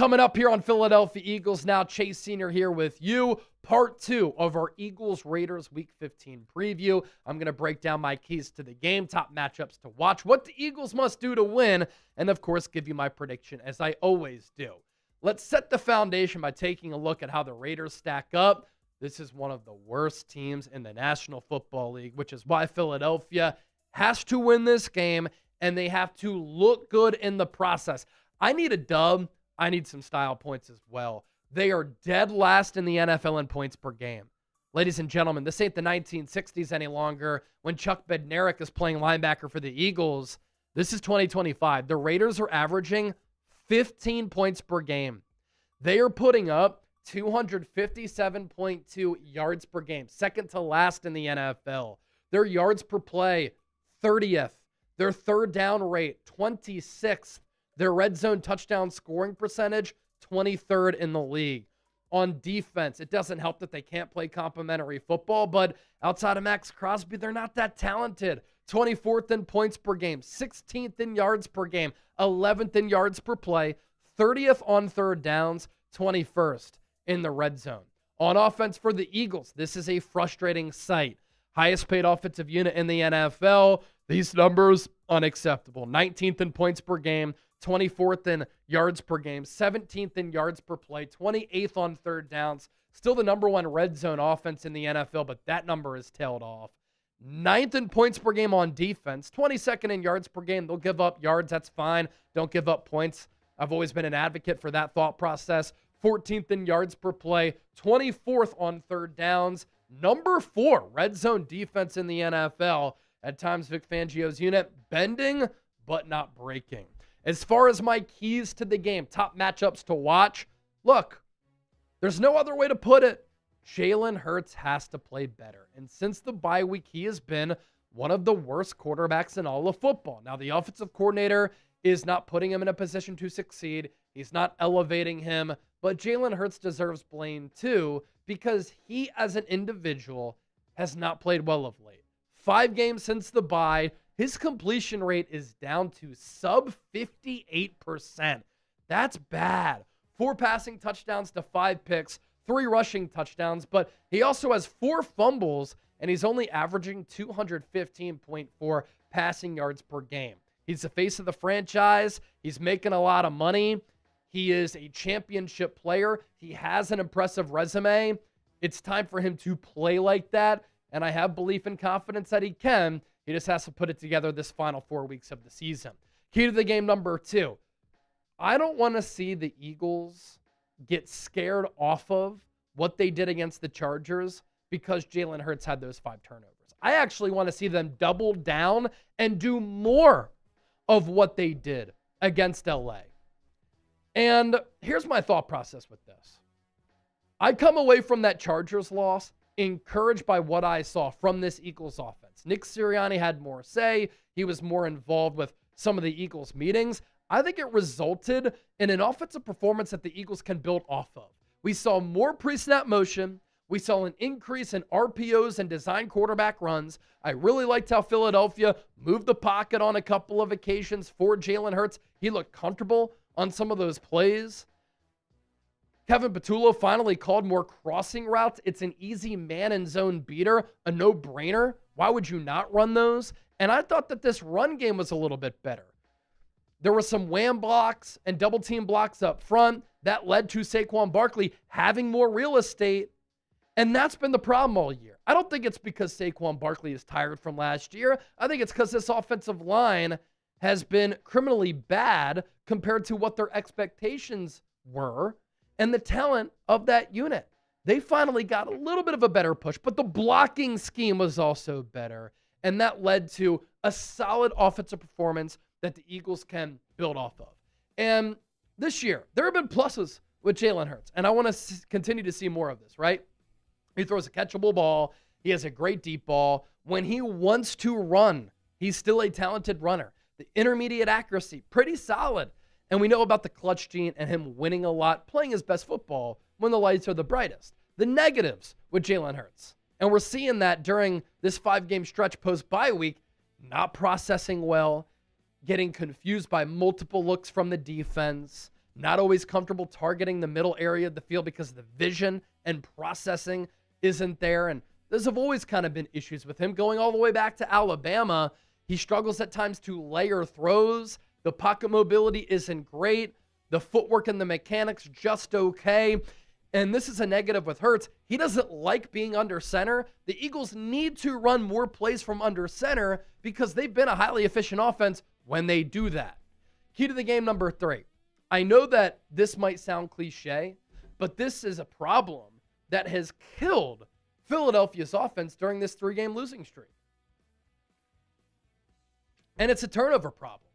Coming up here on Philadelphia Eagles Now, Chase Sr. here with you. Part 2 of our Eagles-Raiders Week 15 preview. I'm going to break down my keys to the game, top matchups to watch, what the Eagles must do to win, and of course, give you my prediction as I always do. Let's set the foundation by taking a look at how the Raiders stack up. This is one of the worst teams in the National Football League, which is why Philadelphia has to win this game, and they have to look good in the process. I need a dub. I need some style points as well. They are dead last in the NFL in points per game. Ladies and gentlemen, this ain't the 1960s any longer when Chuck Bednarik is playing linebacker for the Eagles. This is 2025. The Raiders are averaging 15 points per game. They are putting up 257.2 yards per game, second to last in the NFL. Their yards per play, 30th. Their third down rate, 26th. Their red zone touchdown scoring percentage, 23rd in the league. On defense, it doesn't help that they can't play complimentary football, but outside of Max Crosby, they're not that talented. 24th in points per game, 16th in yards per game, 11th in yards per play, 30th on third downs, 21st in the red zone. On offense for the Eagles, this is a frustrating sight. Highest paid offensive unit in the NFL. These numbers, unacceptable. 19th in points per game, 24th in yards per game, 17th in yards per play, 28th on third downs. Still the number one red zone offense in the NFL, but that number is tailed off. 9th in points per game on defense, 22nd in yards per game. They'll give up yards, that's fine. Don't give up points. I've always been an advocate for that thought process. 14th in yards per play, 24th on third downs. Number 4 red zone defense in the NFL. At times, Vic Fangio's unit bending, but not breaking. As far as my keys to the game, top matchups to watch, look, there's no other way to put it. Jalen Hurts has to play better. And since the bye week, he has been one of the worst quarterbacks in all of football. Now, the offensive coordinator is not putting him in a position to succeed. He's not elevating him. But Jalen Hurts deserves blame too, because he as an individual has not played well of late. 5 games since the bye, his completion rate is down to sub 58%. That's bad. 4 passing touchdowns to 5 picks, 3 rushing touchdowns, but he also has 4 fumbles, and he's only averaging 215.4 passing yards per game. He's the face of the franchise. He's making a lot of money. He is a championship player. He has an impressive resume. It's time for him to play like that, and I have belief and confidence that he can. He just has to put it together this final 4 weeks of the season. Key to the game number 2. I don't want to see the Eagles get scared off of what they did against the Chargers because Jalen Hurts had those 5 turnovers. I actually want to see them double down and do more of what they did against LA. And here's my thought process with this. I come away from that Chargers loss encouraged by what I saw from this Eagles offense. Nick Sirianni had more say. He was more involved with some of the Eagles meetings. I think it resulted in an offensive performance that the Eagles can build off of. We saw more pre-snap motion. We saw an increase in RPOs and design quarterback runs. I really liked how Philadelphia moved the pocket on a couple of occasions for Jalen Hurts. He looked comfortable on some of those plays. Kevin Patullo finally called more crossing routes. It's an easy man and zone beater, a no-brainer. Why would you not run those? And I thought that this run game was a little bit better. There were some wham blocks and double team blocks up front that led to Saquon Barkley having more real estate. And that's been the problem all year. I don't think it's because Saquon Barkley is tired from last year. I think it's because this offensive line has been criminally bad compared to what their expectations were and the talent of that unit. They finally got a little bit of a better push, but the blocking scheme was also better. And that led to a solid offensive performance that the Eagles can build off of. And this year, there have been pluses with Jalen Hurts, and I want to continue to see more of this, right? He throws a catchable ball. He has a great deep ball. When he wants to run, he's still a talented runner. The intermediate accuracy, pretty solid. And we know about the clutch gene and him winning a lot, playing his best football when the lights are the brightest. The negatives with Jalen Hurts. And we're seeing that during this 5-game stretch post-bye week, not processing well, getting confused by multiple looks from the defense, not always comfortable targeting the middle area of the field because the vision and processing isn't there. And those have always kind of been issues with him. Going all the way back to Alabama, he struggles at times to layer throws. The pocket mobility isn't great. The footwork and the mechanics just okay. And this is a negative with Hurts. He doesn't like being under center. The Eagles need to run more plays from under center because they've been a highly efficient offense when they do that. Key to the game number 3. I know that this might sound cliche, but this is a problem that has killed Philadelphia's offense during this 3-game losing streak. And it's a turnover problem.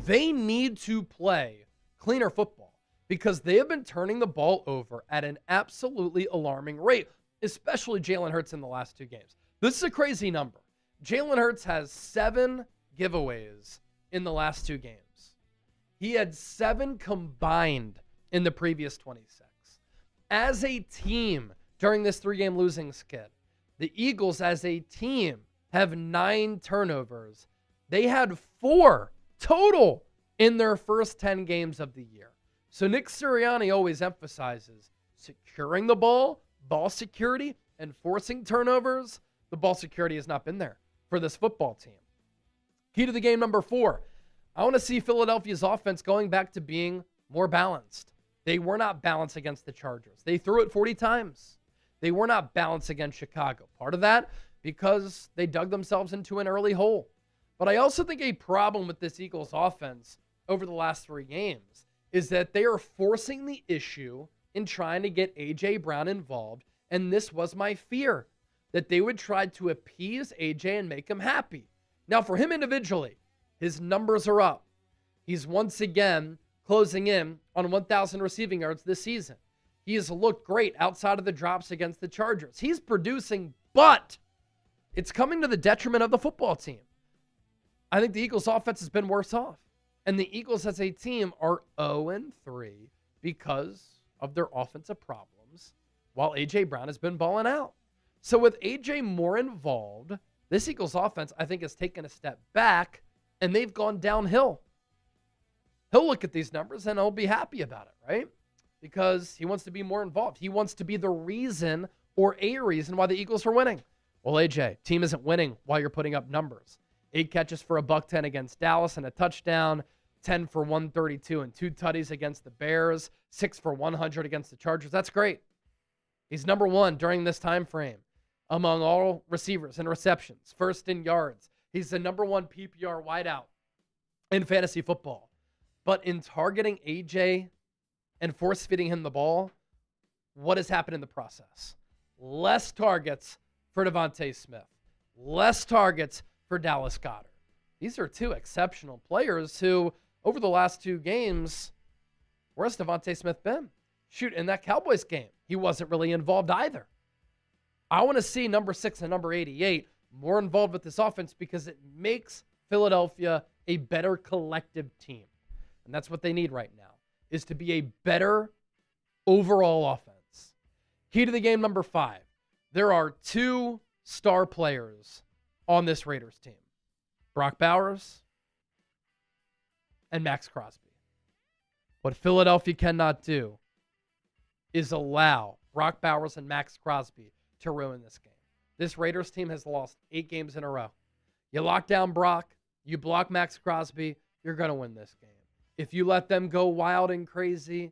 They need to play cleaner football because they have been turning the ball over at an absolutely alarming rate, especially Jalen Hurts in the last 2 games. This is a crazy number. Jalen Hurts has 7 giveaways in the last 2 games. He had 7 combined in the previous 26. As a team during this 3-game losing skid, the Eagles as a team have 9 turnovers. They had 4 total in their first 10 games of the year. So Nick Sirianni always emphasizes securing the ball security, and forcing turnovers. The ball security has not been there for this football team. Key to the game number 4. I want to see Philadelphia's offense going back to being more balanced. They were not balanced against the Chargers. They threw it 40 times. They were not balanced against Chicago. Part of that because they dug themselves into an early hole. But I also think a problem with this Eagles offense over the last 3 games is that they are forcing the issue in trying to get A.J. Brown involved. And this was my fear, that they would try to appease A.J. and make him happy. Now, for him individually, his numbers are up. He's once again closing in on 1,000 receiving yards this season. He has looked great outside of the drops against the Chargers. He's producing, but it's coming to the detriment of the football team. I think the Eagles' offense has been worse off. And the Eagles as a team are 0-3 because of their offensive problems, while A.J. Brown has been balling out. So with A.J. more involved, this Eagles offense, I think, has taken a step back, and they've gone downhill. He'll look at these numbers, and he'll be happy about it, right? Because he wants to be more involved. He wants to be the reason or a reason why the Eagles are winning. Well, A.J., team isn't winning while you're putting up numbers. 8 catches for $110 against Dallas and a touchdown, 10 for 132 and 2 tutties against the Bears, 6 for 100 against the Chargers. That's great. He's number 1 during this time frame among all receivers in receptions, first in yards. He's the number 1 PPR wideout in fantasy football. But in targeting AJ and force-feeding him the ball, what has happened in the process? Less targets for Devontae Smith. Less targets for Dallas Goedert. These are 2 exceptional players who, over the last 2 games, where's Devontae Smith been? Shoot, in that Cowboys game, he wasn't really involved either. I want to see number 6 and number 88 more involved with this offense because it makes Philadelphia a better collective team. And that's what they need right now, is to be a better overall offense. Key to the game number 5. There are 2 star players on this Raiders team. Brock Bowers and Max Crosby. What Philadelphia cannot do is allow Brock Bowers and Max Crosby to ruin this game. This Raiders team has lost 8 games in a row. You lock down Brock, you block Max Crosby, you're going to win this game. If you let them go wild and crazy,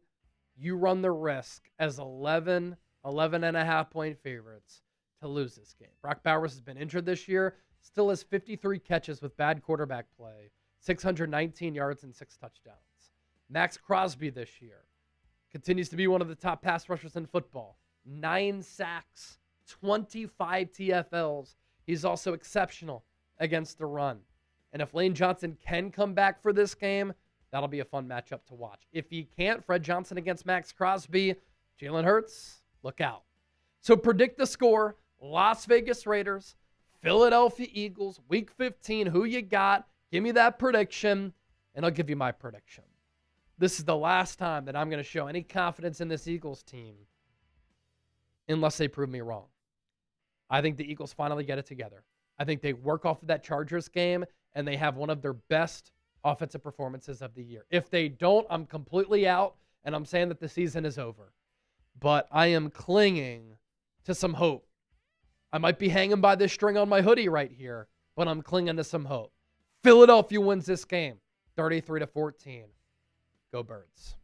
you run the risk as 11 and a half point favorites to lose this game. Brock Bowers has been injured this year, still has 53 catches with bad quarterback play, 619 yards and 6 touchdowns. Max Crosby this year continues to be one of the top pass rushers in football. 9 sacks, 25 TFLs. He's also exceptional against the run. And if Lane Johnson can come back for this game, that'll be a fun matchup to watch. If he can't, Fred Johnson against Max Crosby, Jalen Hurts, look out. So predict the score. Las Vegas Raiders, Philadelphia Eagles, Week 15. Who you got? Give me that prediction, and I'll give you my prediction. This is the last time that I'm going to show any confidence in this Eagles team unless they prove me wrong. I think the Eagles finally get it together. I think they work off of that Chargers game, and they have one of their best offensive performances of the year. If they don't, I'm completely out and I'm saying that the season is over. But I am clinging to some hope. I might be hanging by this string on my hoodie right here, but I'm clinging to some hope. Philadelphia wins this game, 33-14. Go Birds.